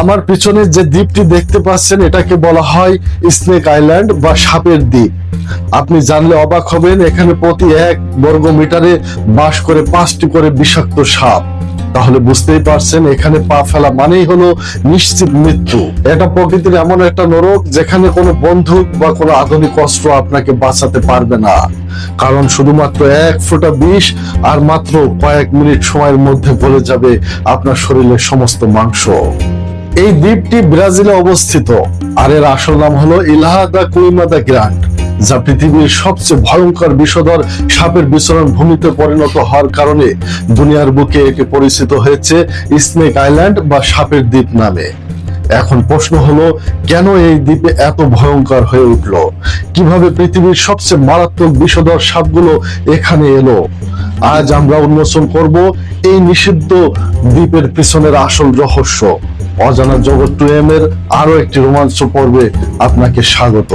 আমার পিছনে যে দ্বীপটি দেখতে পাচ্ছেন এটাকে বলা হয় স্নেক আইল্যান্ড বা সাপের দ্বীপ। আপনি জানলে অবাক হবেন, এখানে প্রতি 1 বর্গ মিটারে বাস করে 5টি করে বিষাক্ত সাপ। তাহলে বুঝতেই পারছেন এখানে পা ফেলা মানেই হলো নিশ্চিত মৃত্যু। এটা প্রকৃতির এমন একটা নরক যেখানে কোনো বন্দুক বা কোনো আধুনিক অস্ত্র আপনাকে বাঁচাতে পারবে না, কারণ শুধুমাত্র 1 ফোঁটা বিষ আর মাত্র কয়েক মিনিট সময়ের মধ্যে গলে যাবে আপনার শরীরের সমস্ত মাংস। এই দ্বীপটি ব্রাজিলে অবস্থিত, আর এর আসল নাম হলো ইলহা দা কুইমাদা গ্রান্ড, যা পৃথিবীর সবচেয়ে ভয়ঙ্কর বিষধর সাপের বিচরণ ভূমিতে পরিণত হওয়ার কারণে দুনিয়ার বুকে এটি পরিচিত হয়েছে স্নেক আইল্যান্ড বা সাপের দ্বীপ নামে। এখন প্রশ্ন হলো, কেন এই দ্বীপে এত ভয়ঙ্কর হয়ে উঠলো? কিভাবে পৃথিবীর সবচেয়ে মারাত্মক বিষধর সাপগুলো এখানে এলো? আজ আমরা উন্মোচন করব এই নিষিদ্ধ দ্বীপের পিছনের আসল রহস্য। অজানা জগৎ 2M এর আরো একটি রোমাঞ্চ পর্বে আপনাকে স্বাগত।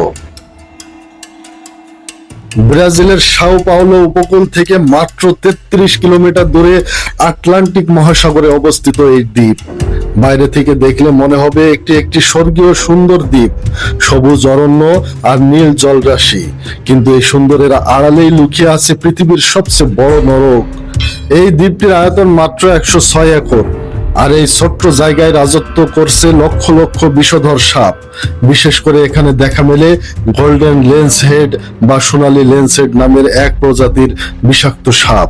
ব্রাজিলের সাও পাওলো উপকূল থেকে মাত্র 33 কিলোমিটার দূরে আটলান্টিক মহাসাগরে অবস্থিত এই দ্বীপ। বাইরে থেকে দেখলে মনে হবে একটি স্বর্গীয় সুন্দর দ্বীপ, সবুজ অরণ্য আর নীল জলরাশি, কিন্তু এই সুন্দরের আড়ালেই লুকিয়ে আছে পৃথিবীর সবচেয়ে বড় নরক। এই দ্বীপটির আয়তন মাত্র 106 একর, আর এই ছোট্ট জায়গায় রাজত্ব করছে লক্ষ লক্ষ বিষধর সাপ। বিশেষ করে এখানে দেখা মেলে গোল্ডেন লেন্স হেড বা সোনালী লেন্স হেড নামের এক প্রজাতির বিষাক্ত সাপ।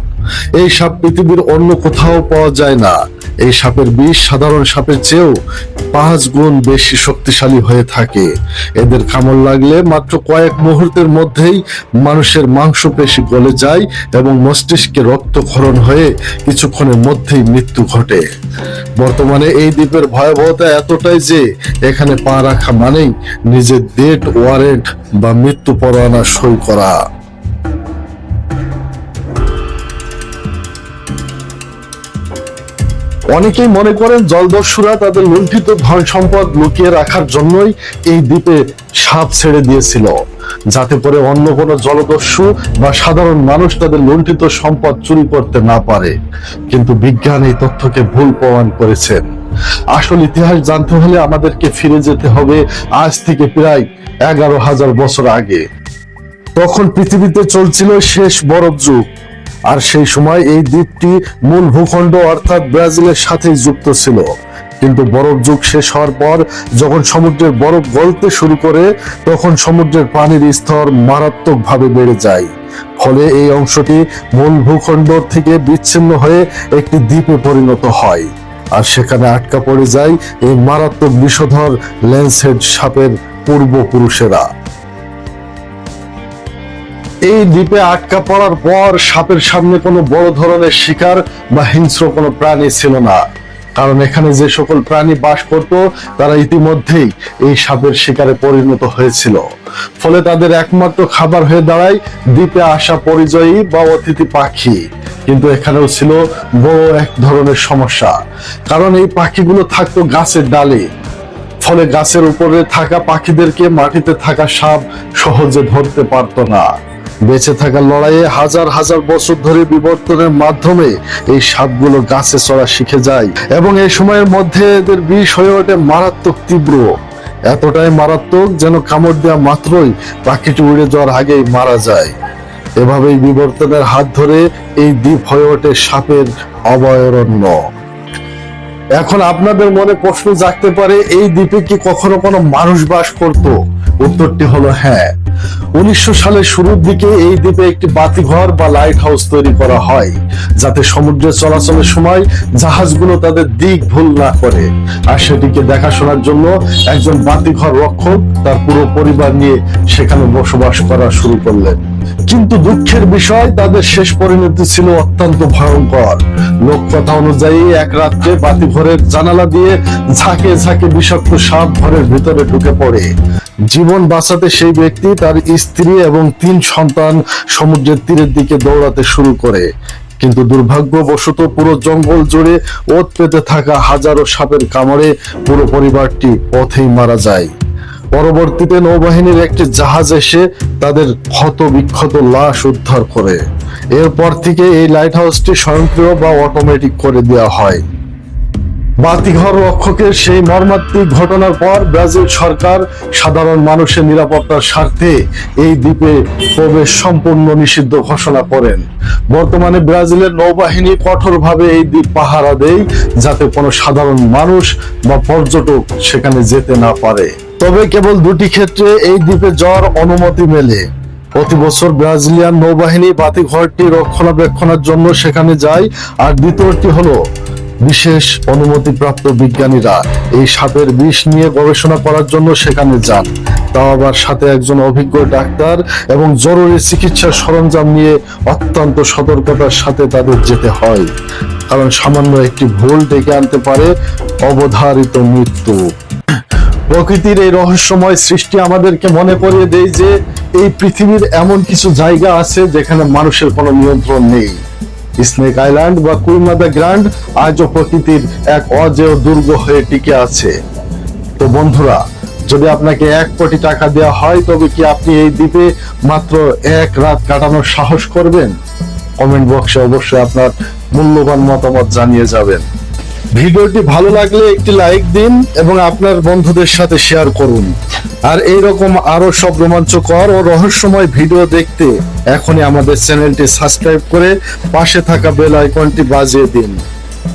এই সাপ পৃথিবীর অন্য কোথাও পাওয়া যায় না। এই সাপের বিষ সাধারণ সাপের চেয়েও 5 গুণ বেশি শক্তিশালী হয়ে থাকে। এদের কামড় লাগলে মাত্র কয়েক মুহূর্তের মধ্যেই মানুষের মাংসপেশি গলে যায় এবং মস্তিষ্কে রক্তক্ষরণ হয়ে কিছুক্ষণের মধ্যেই মৃত্যু ঘটে। বর্তমানে এই দ্বীপের ভয়াবহতা এতটাই যে এখানে পা রাখা মানেই নিজের ডেথ ওয়ারেন্ট বা মৃত্যু পরোয়ানা সই করা। অনেকেই মনে করেন জলদস্যুরা তাদের লুণ্ঠিত ধন সম্পদ লুকিয়ে রাখার জন্যই এই দ্বীপে সাপ ছেড়ে দিয়েছিল, যাতে করে অন্য কোনো জলদস্যু বা সাধারণ মানুষ তাদের লুণ্ঠিত সম্পদ চুরি করতে না পারে। কিন্তু বিজ্ঞান এই তথ্যকে ভুল প্রমাণ করেছেন। আসল ইতিহাস জানতে হলে আমাদেরকে ফিরে যেতে হবে আজ থেকে প্রায় 11,000 বছর আগে। তখন পৃথিবীতে চলছিল শেষ বরফ যুগ, আর সেই সময় এই দ্বীপটি মূল ভূখণ্ড অর্থাৎ ব্রাজিলের সাথে যুক্ত ছিল। কিন্তু বরফ যুগ শেষ হওয়ার পর যখন সমুদ্রের বরফ গলতে শুরু করে, তখন সমুদ্রের পানির স্তর মারাত্মকভাবে বেড়ে যায়। ফলে এই অংশটি মূল ভূখণ্ড থেকে বিচ্ছিন্ন হয়ে একটি দ্বীপে পরিণত হয়, আর সেখানে আটকা পড়ে যায় এই মারাত্মক বিষধর ল্যান্সহেড সাপের পূর্বপুরুষেরা। এই দ্বীপে আটকা পড়ার পর সাপের সামনে কোনো বড় ধরনের শিকার বা হিংস্র কোনো প্রাণী ছিল না, কারণ এখানে যে সকল প্রাণী বাস করত তারা ইতিমধ্যেই এই সাপের শিকারে পরিণত হয়েছিল। ফলে তাদের একমাত্র খাবার হয়ে দাঁড়ায় দ্বীপে আসা পরিযায়ী বা অতিথি পাখি। কিন্তু এখানেও ছিল বড় এক ধরনের সমস্যা, কারণ এই পাখিগুলো থাকতো গাছের ডালে। ফলে গাছের উপরে থাকা পাখিদেরকে মাটিতে থাকা সাপ সহজে ধরতে পারত না। বেঁচে থাকার লড়াইয়ে হাজার হাজার বছর ধরে বিবর্তনের মাধ্যমে এই সাপগুলো গাছে চড়া শিখে যায়, এবং এই সময়ের মধ্যে এদের বিষ হয়ে ওঠে মারাত্মক তীব্র। এতটাই মারাত্মক যেন কামড় দেওয়া মাত্রই পাখিটি উড়ে যাওয়ার আগেই মারা যায়। এভাবেই বিবর্তনের হাত ধরে এই দ্বীপ হয়ে ওঠে সাপের অভয়ারণ্য। এখন আপনাদের মনে প্রশ্ন জাগতে পারে, এই দ্বীপে কি কখনো কোনো মানুষ বাস করত? উত্তরটি হলো হ্যাঁ। 1900 সালের শুরুর দিকে এই দ্বীপে একটি বাতিঘর বা লাইট হাউস তৈরি করা হয়, যাতে সমুদ্রে চলাচলের সময় জাহাজগুলো তাদের দিক ভুল না করে। আর সেটিকে দেখাশোনার জন্য একজন বাতিঘর রক্ষক তার পুরো পরিবার নিয়ে সেখানে বসবাস করা শুরু করলেন। কিন্তু দুঃখের বিষয়, তাদের শেষ পরিণতি ছিল অত্যন্ত ভয়ঙ্কর। লোককথা অনুযায়ী এক রাত্রে বাতিঘরের জানালা দিয়ে ঝাঁকে ঝাঁকে বিষাক্ত সাপ ঘরের ভিতরে ঢুকে পড়ে। জীবন বাঁচাতে সেই ব্যক্তি, তার স্ত্রী এবং 3 সন্তান সমুদ্রের তীরের দিকে দৌড়াতে শুরু করে। কিন্তু দুর্ভাগ্যবশত পুরো জঙ্গল জুড়ে ওত পেতে থাকা হাজারো সাপের কামড়ে পুরো পরিবারটি পথেই মারা যায়। পরবর্তীতে নৌবাহিনীর একটি জাহাজ এসে তাদের ক্ষত বিক্ষত লাশ উদ্ধার করে। এরপর থেকে এই লাইট হাউসটি স্বয়ংক্রিয় বা অটোমেটিক করে দেওয়া হয়। বাতিঘর রক্ষকের সেই মর্মান্তিক ঘটনার পর ব্রাজিল সরকার সাধারণ মানুষের নিরাপত্তার স্বার্থে এই দ্বীপে প্রবেশ সম্পূর্ণ নিষিদ্ধ ঘোষণা করেন। বর্তমানে ব্রাজিলের নৌবাহিনী কঠোরভাবে এই দ্বীপ পাহারা দেয়, যাতে কোনো সাধারণ মানুষ বা পর্যটক সেখানে যেতে না পারে। তবে কেবল দুটি ক্ষেত্রে এই দ্বীপে যাওয়ার অনুমতি মেলে। প্রতি বছর ব্রাজিলিয়ান নৌবাহিনী বাতিঘরটি রক্ষণাবেক্ষণের জন্য সেখানে যায়, আর দ্বিতীয়টি হলো বিশেষ অনুমতিপ্রাপ্ত বিজ্ঞানীরা এই সাপের বিষ নিয়ে গবেষণা করার জন্য সেখানে যান। তাও আবার সাথে একজন অভিজ্ঞ ডাক্তার এবং জরুরি চিকিৎসার সরঞ্জাম নিয়ে অত্যন্ত সতর্কতার সাথে তাদের যেতে হয়, কারণ সামান্য একটি ভুল ডেকে আনতে পারে অবধারিত মৃত্যু। প্রকৃতির এই রহস্যময় সৃষ্টি আমাদেরকে মনে করিয়ে দেয় যে এই পৃথিবীর এমন কিছু জায়গা আছে যেখানে মানুষের কোনো নিয়ন্ত্রণ নেই। স্নেক আইল্যান্ড বা কুইমা দ্য গ্র্যান্ড আজও প্রকৃতির এক অজেয় দুর্গ হয়ে টিকে আছে। তো বন্ধুরা, যদি আপনাকে 1 কোটি টাকা দেওয়া হয়, তবে কি আপনি এই দ্বীপে মাত্র 1 রাত কাটানোর সাহস করবেন? কমেন্ট বক্সে অবশ্যই আপনার মূল্যবান মতামত জানিয়ে যাবেন। ভিডিওটি ভালো লাগলে একটি লাইক দিন এবং আপনার বন্ধুদের সাথে শেয়ার করুন। আর এইরকম আরো সব রোমাঞ্চকর ও রহস্যময় ভিডিও দেখতে এখনই আমাদের চ্যানেলটি সাবস্ক্রাইব করে পাশে থাকা বেল আইকনটি বাজিয়ে দিন।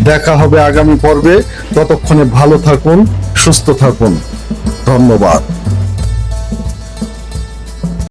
দেখা হবে আগামী পর্বে। ততক্ষণে ভালো থাকুন, সুস্থ থাকুন। ধন্যবাদ।